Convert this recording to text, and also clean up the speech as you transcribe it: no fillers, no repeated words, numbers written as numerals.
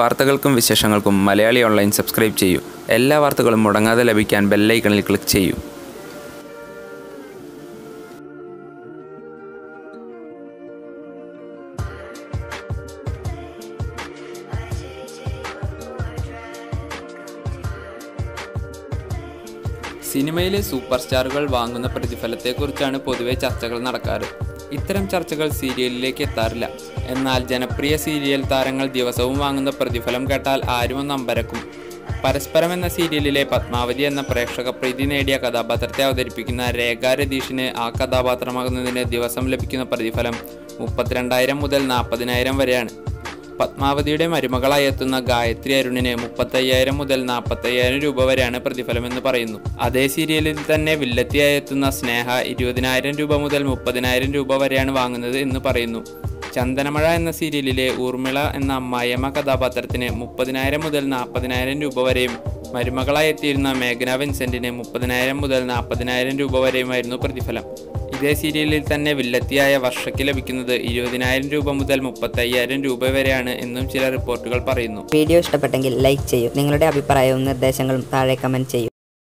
വാർത്തകൾക്കും വിശേഷങ്ങൾക്കും Malayali online subscribe ചെയ്യൂ. എല്ലാ വാർത്തകളും മുടങ്ങാതെ ലഭിക്കാൻ ബെൽ ഐക്കണിൽ ക്ലിക്ക് ചെയ്യൂ. സിനിമയിലെ സൂപ്പർ സ്റ്റാറുകൾ വാങ്ങുന്ന പ്രതിഫലത്തെക്കുറിച്ചാണ് പൊതുവെ ചർച്ചകൾ നടക്കാറ്. ഇത്തരം ചർച്ചകൾ സീരിയലിലേക്ക് എത്താറില്ല. എന്നാൽ ജനപ്രിയ സീരിയൽ താരങ്ങൾ ദിവസവും വാങ്ങുന്ന പ്രതിഫലം കേട്ടാൽ ആരും ഒന്ന് അമ്പരക്കും. പരസ്പരം എന്ന സീരിയലിലെ പത്മാവതി എന്ന പ്രേക്ഷക പ്രീതി നേടിയ കഥാപാത്രത്തെ അവതരിപ്പിക്കുന്ന രേഖ രതീഷിന് ആ കഥാപാത്രമാകുന്നതിന് ദിവസം ലഭിക്കുന്ന പ്രതിഫലം 32,000 മുതൽ 40,000 വരെയാണ്. പത്മാവതിയുടെ മരുമകളായി എത്തുന്ന ഗായത്രി അരുണിന് 35,000 മുതൽ 40,000 രൂപ വരെയാണ് പ്രതിഫലമെന്ന് പറയുന്നു. അതേ സീരിയലിൽ തന്നെ വില്ലത്തിയായി എത്തുന്ന സ്നേഹ 20,000 രൂപ മുതൽ 30,000 രൂപ വരെയാണ് വാങ്ങുന്നത് എന്ന് പറയുന്നു. ചന്ദനമഴ എന്ന സീരിയലിലെ ഊർമിള എന്ന അമ്മായിയമ്മ കഥാപാത്രത്തിന് 30,000 മുതൽ 40,000 രൂപ വരെയും മരുമകളായി എത്തിയിരുന്ന മേഘന വിൻസെന്റിന് 30,000 മുതൽ 40,000 രൂപ വരെയുമായിരുന്നു പ്രതിഫലം. ഇതേ സീരിയലിൽ തന്നെ വില്ലത്തിയായ വർഷയ്ക്ക് ലഭിക്കുന്നത് 20,000 രൂപ മുതൽ 35,000 രൂപ വരെയാണ് എന്നും ചില റിപ്പോർട്ടുകൾ പറയുന്നു. വീഡിയോ ഇഷ്ടപ്പെട്ടെങ്കിൽ ലൈക്ക് ചെയ്യൂ. നിങ്ങളുടെ അഭിപ്രായവും നിർദ്ദേശങ്ങളും താഴെ കമന്റ് ചെയ്യൂ.